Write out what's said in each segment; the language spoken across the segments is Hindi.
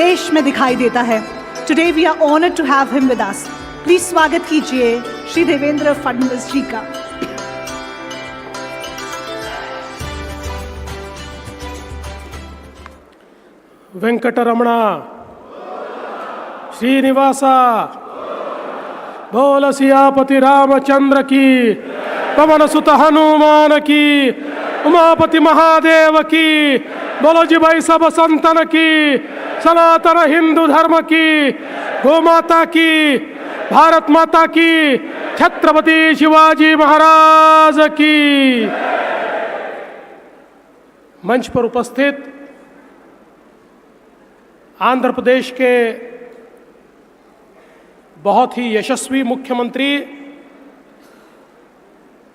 देश में दिखाई देता है। Today we are honoured to have him with us. Please स्वागत कीजिए श्री देवेंद्र फडणवीस जी का। वेंकटरमण श्रीनिवास बोल सियापति रामचंद्र की, पवन सुत हनुमान की, उमापति महादेव की, बोलो जी भाई सब संतन की, सनातन हिंदू धर्म की, गौ माता की, भारत माता की, छत्रपति शिवाजी महाराज की। मंच पर उपस्थित आंध्र प्रदेश के बहुत ही यशस्वी मुख्यमंत्री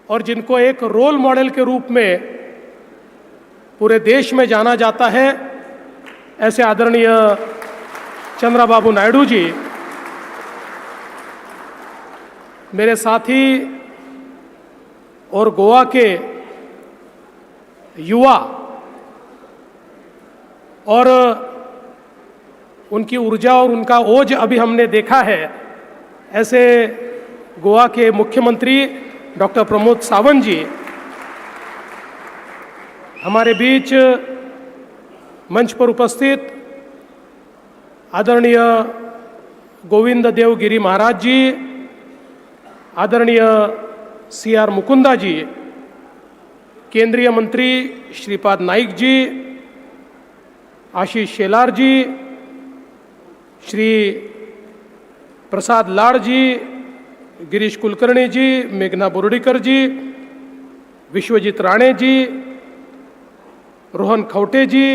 और जिनको एक रोल मॉडल के रूप में पूरे देश में जाना जाता है, ऐसे आदरणीय चंद्रबाबू नायडू जी, मेरे साथी और गोवा के युवा और उनकी ऊर्जा और उनका ओज अभी हमने देखा है, ऐसे गोवा के मुख्यमंत्री डॉक्टर प्रमोद सावंत जी हमारे बीच मंच पर उपस्थित आदरणीय गोविंद देव गिरी महाराज जी, आदरणीय CR मुकुंदा जी, केंद्रीय मंत्री श्रीपाद नाइक जी, आशीष शेलार जी, श्री प्रसाद लाड़ जी, गिरीश कुलकर्णी जी, मेघना बोर्डीकर जी, विश्वजीत राणे जी, रोहन खौटे जी,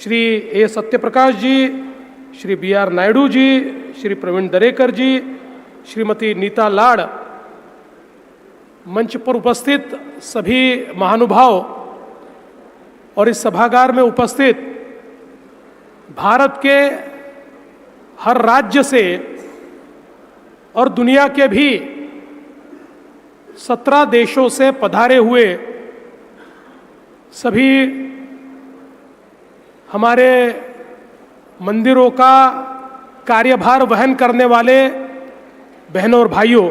Shri A Satyaprakash ji, Shri BR Naidu ji, Shri Pravin Darekar जी, श्रीमती नीता लाड़, मंच पर उपस्थित सभी महानुभाव और इस सभागार में उपस्थित भारत के हर राज्य से और दुनिया के भी 17 देशों से पधारे हुए सभी हमारे मंदिरों का कार्यभार वहन करने वाले बहनों और भाइयों,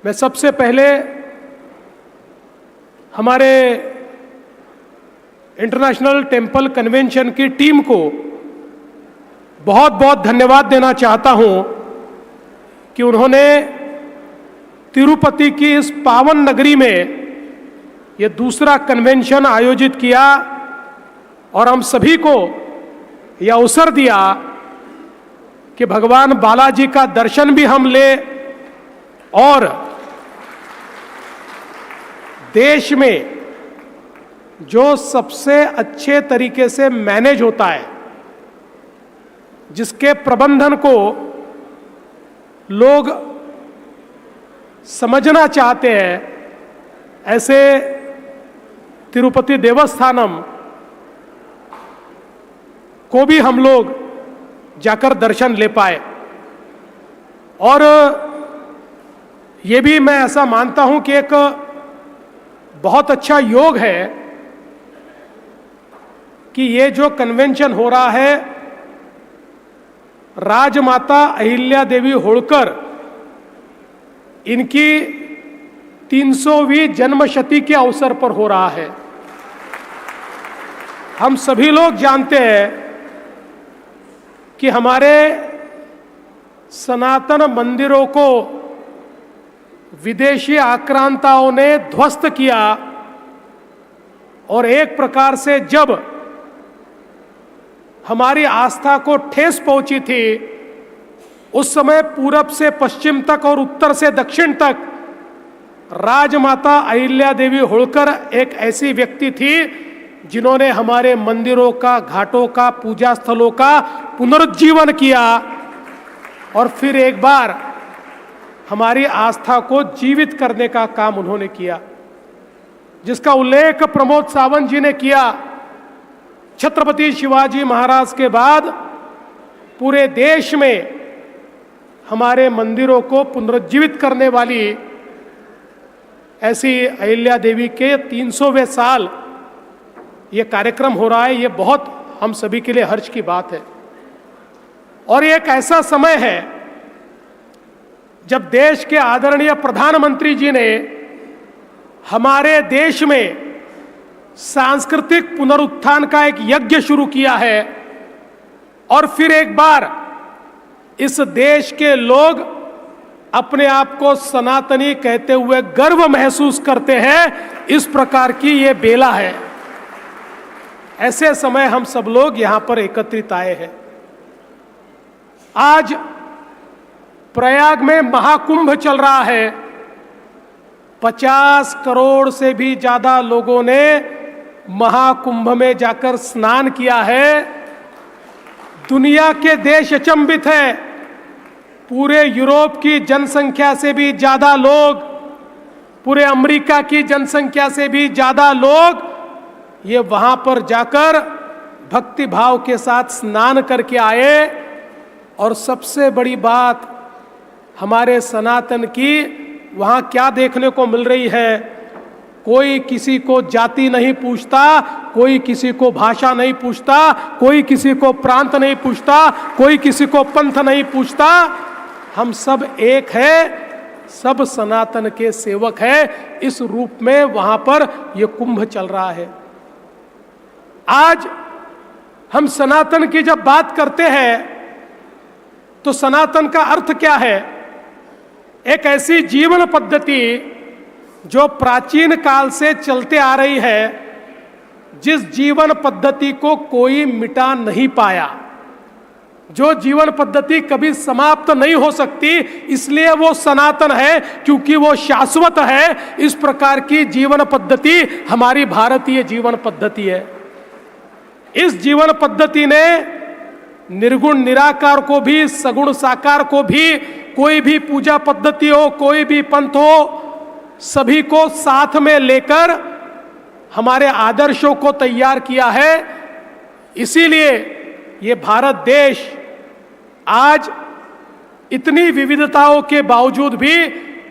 मैं सबसे पहले हमारे इंटरनेशनल टेम्पल कन्वेंशन की टीम को बहुत बहुत धन्यवाद देना चाहता हूं कि उन्होंने तिरुपति की इस पावन नगरी में ये दूसरा कन्वेंशन आयोजित किया और हम सभी को यह अवसर दिया कि भगवान बालाजी का दर्शन भी हम ले और देश में जो सबसे अच्छे तरीके से मैनेज होता है, जिसके प्रबंधन को लोग समझना चाहते हैं, ऐसे तिरुपति देवस्थानम को भी हम लोग जाकर दर्शन ले पाए। और ये भी मैं ऐसा मानता हूं कि एक बहुत अच्छा योग है कि ये जो कन्वेंशन हो रहा है, राजमाता अहिल्या देवी होळकर इनकी 300वीं जन्मशती के अवसर पर हो रहा है। हम सभी लोग जानते हैं कि हमारे सनातन मंदिरों को विदेशी आक्रांताओं ने ध्वस्त किया और एक प्रकार से जब हमारी आस्था को ठेस पहुंची थी, उस समय पूरब से पश्चिम तक और उत्तर से दक्षिण तक राजमाता अहिल्या देवी होळकर एक ऐसी व्यक्ति थी जिन्होंने हमारे मंदिरों का, घाटों का, पूजा स्थलों का पुनरुज्जीवन किया और फिर एक बार हमारी आस्था को जीवित करने का काम उन्होंने किया, जिसका उल्लेख प्रमोद सावंत जी ने किया। छत्रपति शिवाजी महाराज के बाद पूरे देश में हमारे मंदिरों को पुनरुज्जीवित करने वाली ऐसी अहिल्या देवी के 300वें साल ये कार्यक्रम हो रहा है। ये बहुत हम सभी के लिए हर्ष की बात है। और ये एक ऐसा समय है जब देश के आदरणीय प्रधानमंत्री जी ने हमारे देश में सांस्कृतिक पुनरुत्थान का एक यज्ञ शुरू किया है और फिर एक बार इस देश के लोग अपने आप को सनातनी कहते हुए गर्व महसूस करते हैं। इस प्रकार की ये बेला है। ऐसे समय हम सब लोग यहां पर एकत्रित आए हैं। आज प्रयाग में महाकुंभ चल रहा है। 50 करोड़ से भी ज्यादा लोगों ने महाकुंभ में जाकर स्नान किया है। दुनिया के देश अचंभित है। पूरे यूरोप की जनसंख्या से भी ज्यादा लोग, पूरे अमेरिका की जनसंख्या से भी ज्यादा लोग ये वहां पर जाकर भक्ति भाव के साथ स्नान करके आए। और सबसे बड़ी बात हमारे सनातन की वहां क्या देखने को मिल रही है, कोई किसी को जाति नहीं पूछता, कोई किसी को भाषा नहीं पूछता, कोई किसी को प्रांत नहीं पूछता, कोई किसी को पंथ नहीं पूछता। हम सब एक है, सब सनातन के सेवक है। इस रूप में वहां पर यह कुंभ चल रहा है। आज हम सनातन की जब बात करते हैं तो सनातन का अर्थ क्या है? एक ऐसी जीवन पद्धति जो प्राचीन काल से चलते आ रही है, जिस जीवन पद्धति को कोई मिटा नहीं पाया, जो जीवन पद्धति कभी समाप्त नहीं हो सकती, इसलिए वो सनातन है, क्योंकि वो शाश्वत है। इस प्रकार की जीवन पद्धति हमारी भारतीय जीवन पद्धति है। इस जीवन पद्धति ने निर्गुण निराकार को भी, सगुण साकार को भी, कोई भी पूजा पद्धति हो, कोई भी पंथ हो, सभी को साथ में लेकर हमारे आदर्शों को तैयार किया है। इसीलिए ये भारत देश आज इतनी विविधताओं के बावजूद भी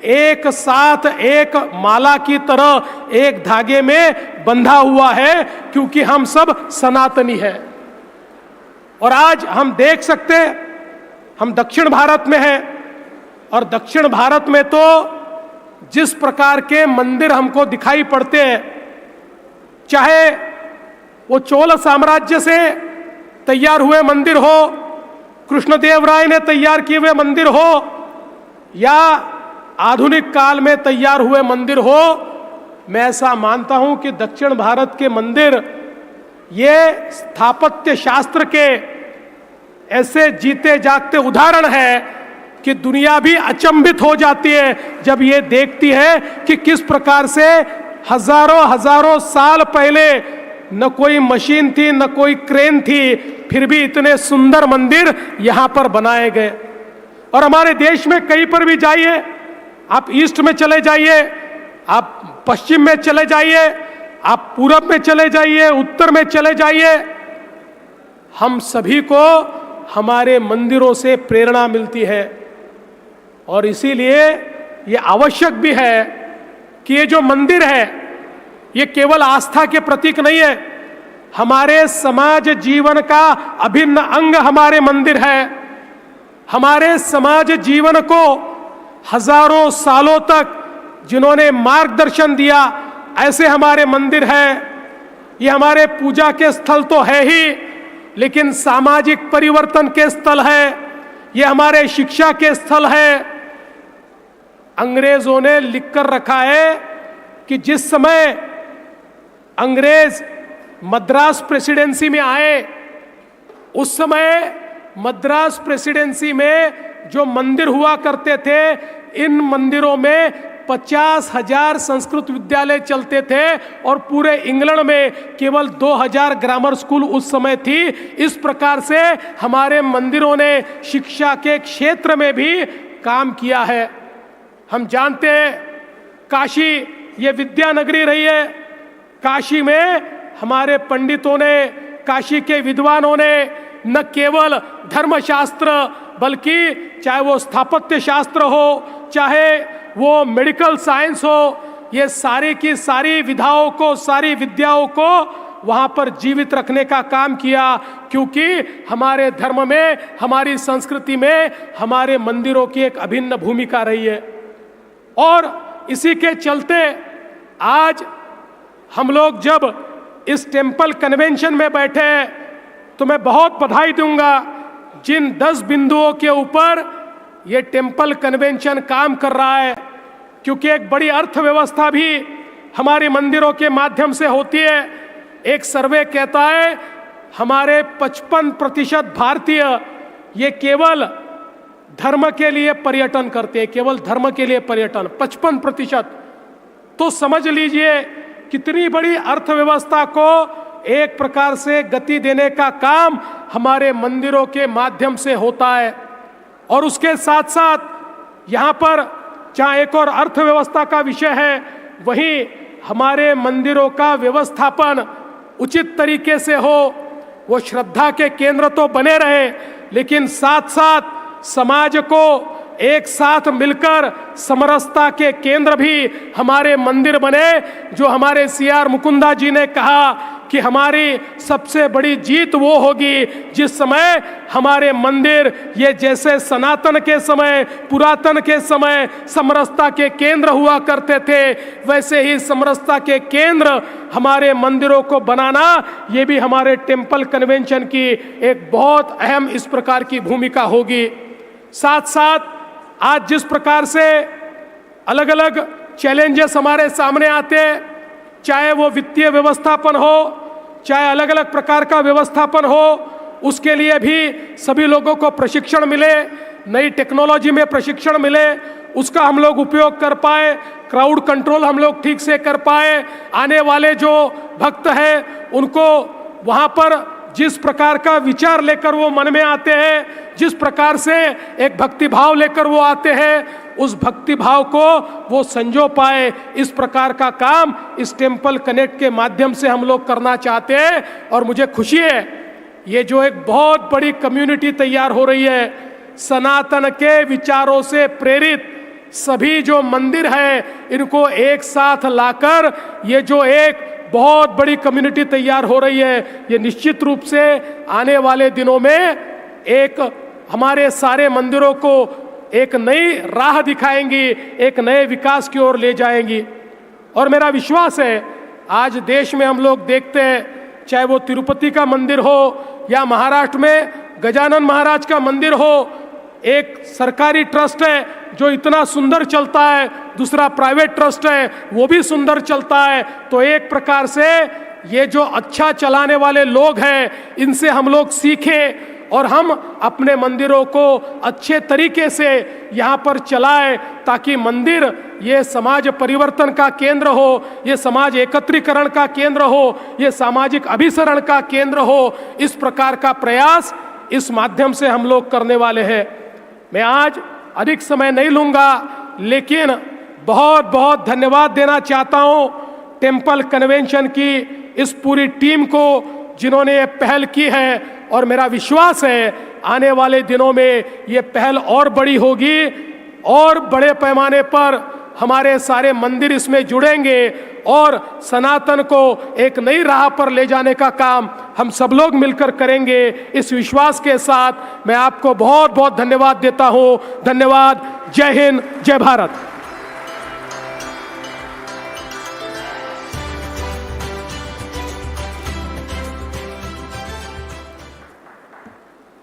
एक साथ, एक माला की तरह, एक धागे में बंधा हुआ है, क्योंकि हम सब सनातनी हैं। और आज हम देख सकते हैं, हम दक्षिण भारत में हैं और दक्षिण भारत में तो जिस प्रकार के मंदिर हमको दिखाई पड़ते हैं, चाहे वो चोल साम्राज्य से तैयार हुए मंदिर हो, कृष्णदेव राय ने तैयार किए हुए मंदिर हो, या आधुनिक काल में तैयार हुए मंदिर हो, मैं ऐसा मानता हूं कि दक्षिण भारत के मंदिर ये स्थापत्य शास्त्र के ऐसे जीते जागते उदाहरण है कि दुनिया भी अचंभित हो जाती है जब ये देखती है कि किस प्रकार से हजारों हजारों साल पहले न कोई मशीन थी, न कोई क्रेन थी, फिर भी इतने सुंदर मंदिर यहां पर बनाए गए। और हमारे देश में कहीं पर भी जाइए, आप ईस्ट में चले जाइए, आप पश्चिम में चले जाइए, आप पूरब में चले जाइए, उत्तर में चले जाइए, हम सभी को हमारे मंदिरों से प्रेरणा मिलती है। और इसीलिए ये आवश्यक भी है कि ये जो मंदिर है ये केवल आस्था के प्रतीक नहीं है, हमारे समाज जीवन का अभिन्न अंग हमारे मंदिर है। हमारे समाज जीवन को हजारों सालों तक जिन्होंने मार्गदर्शन दिया, ऐसे हमारे मंदिर है। ये हमारे पूजा के स्थल तो है ही, लेकिन सामाजिक परिवर्तन के स्थल है, ये हमारे शिक्षा के स्थल है। अंग्रेजों ने लिखकर रखा है कि जिस समय अंग्रेज मद्रास प्रेसिडेंसी में आए, उस समय मद्रास प्रेसिडेंसी में जो मंदिर हुआ करते थे, इन मंदिरों में 50,000 संस्कृत विद्यालय चलते थे और पूरे इंग्लैंड में केवल 2,000 ग्रामर स्कूल उस समय थी। इस प्रकार से हमारे मंदिरों ने शिक्षा के क्षेत्र में भी काम किया है। हम जानते हैं काशी ये विद्या नगरी रही है। काशी में हमारे पंडितों ने, काशी के विद्वानों ने न केवल धर्मशास्त्र, बल्कि चाहे वो स्थापत्य शास्त्र हो, चाहे वो मेडिकल साइंस हो, ये सारी की सारी विधाओं को, सारी विद्याओं को वहां पर जीवित रखने का काम किया, क्योंकि हमारे धर्म में, हमारी संस्कृति में हमारे मंदिरों की एक अभिन्न भूमिका रही है। और इसी के चलते आज हम लोग जब इस टेम्पल कन्वेंशन में बैठे तो मैं बहुत बधाई दूंगा जिन 10 बिंदुओं के ऊपर ये टेम्पल कन्वेंशन काम कर रहा है, क्योंकि एक बड़ी अर्थव्यवस्था भी हमारे मंदिरों के माध्यम से होती है। एक सर्वे कहता है हमारे 55% भारतीय ये केवल धर्म के लिए पर्यटन करते हैं, केवल धर्म के लिए पर्यटन 55%। तो समझ लीजिए कितनी बड़ी अर्थव्यवस्था को एक प्रकार से गति देने का काम हमारे मंदिरों के माध्यम से होता है। और उसके साथ साथ यहाँ पर जहाँ एक और अर्थव्यवस्था का विषय है, वहीं हमारे मंदिरों का व्यवस्थापन उचित तरीके से हो, वो श्रद्धा के केंद्र तो बने रहे, लेकिन साथ साथ समाज को एक साथ मिलकर समरसता के केंद्र भी हमारे मंदिर बने। जो हमारे CR मुकुंदा जी ने कहा कि हमारी सबसे बड़ी जीत वो होगी जिस समय हमारे मंदिर ये जैसे सनातन के समय, पुरातन के समय समरसता के केंद्र हुआ करते थे, वैसे ही समरसता के केंद्र हमारे मंदिरों को बनाना, ये भी हमारे टेम्पल कन्वेंशन की एक बहुत अहम इस प्रकार की भूमिका होगी। साथ साथ आज जिस प्रकार से अलग अलग चैलेंजेस हमारे सामने आते हैं, चाहे वो वित्तीय व्यवस्थापन हो, चाहे अलग अलग प्रकार का व्यवस्थापन हो, उसके लिए भी सभी लोगों को प्रशिक्षण मिले, नई टेक्नोलॉजी में प्रशिक्षण मिले, उसका हम लोग उपयोग कर पाए, क्राउड कंट्रोल हम लोग ठीक से कर पाए, आने वाले जो भक्त हैं उनको वहाँ पर जिस प्रकार का विचार लेकर वो मन में आते हैं, जिस प्रकार से एक भक्ति भाव लेकर वो आते हैं, उस भक्ति भाव को वो संजो पाए, इस प्रकार का काम इस टेम्पल कनेक्ट के माध्यम से हम लोग करना चाहते हैं। और मुझे खुशी है ये जो एक बहुत बड़ी कम्युनिटी तैयार हो रही है, सनातन के विचारों से प्रेरित सभी जो मंदिर है इनको एक साथ लाकर ये जो एक बहुत बड़ी कम्युनिटी तैयार हो रही है, ये निश्चित रूप से आने वाले दिनों में एक हमारे सारे मंदिरों को एक नई राह दिखाएंगी, एक नए विकास की ओर ले जाएंगी। और मेरा विश्वास है आज देश में हम लोग देखते हैं, चाहे वो तिरुपति का मंदिर हो या महाराष्ट्र में गजानन महाराज का मंदिर हो, एक सरकारी ट्रस्ट है जो इतना सुंदर चलता है, दूसरा प्राइवेट ट्रस्ट है वो भी सुंदर चलता है। तो एक प्रकार से ये जो अच्छा चलाने वाले लोग हैं इनसे हम लोग सीखें और हम अपने मंदिरों को अच्छे तरीके से यहाँ पर चलाएं, ताकि मंदिर ये समाज परिवर्तन का केंद्र हो, ये समाज एकत्रीकरण का केंद्र हो, ये सामाजिक अभिसरण का केंद्र हो। इस प्रकार का प्रयास इस माध्यम से हम लोग करने वाले हैं। मैं आज अधिक समय नहीं लूँगा, लेकिन बहुत बहुत धन्यवाद देना चाहता हूँ टेम्पल कन्वेंशन की इस पूरी टीम को जिन्होंने ये पहल की है। और मेरा विश्वास है आने वाले दिनों में ये पहल और बड़ी होगी और बड़े पैमाने पर हमारे सारे मंदिर इसमें जुड़ेंगे और सनातन को एक नई राह पर ले जाने का काम हम सब लोग मिलकर करेंगे। इस विश्वास के साथ मैं आपको बहुत बहुत धन्यवाद देता हूँ। धन्यवाद। जय हिंद, जय Bharat.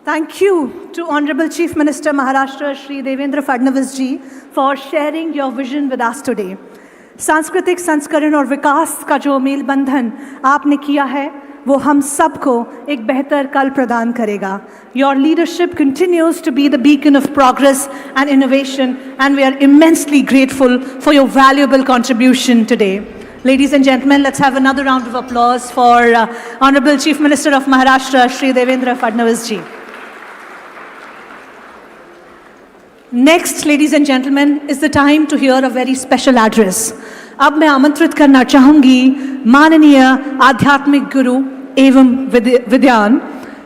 Thank you to Honorable Chief Minister Maharashtra Shri Devendra Fadnavis ji for sharing your vision with us today. सांस्कृतिक संस्करण और विकास का जो मेल बंधन आपने किया है वो हम सबको एक बेहतर कल प्रदान करेगा। Your leadership continues to be the beacon of progress and innovation, and we are immensely grateful for your valuable contribution today. Ladies and gentlemen, let's have another round of applause for Honorable Chief Minister of Maharashtra Shri Devendra Fadnavis ji. Next, ladies and gentlemen, is the time to hear a very special address. अब मैं आमंत्रित करना चाहूंगी माननीय आध्यात्मिक गुरु एवं विद्वान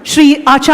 श्री आचार्य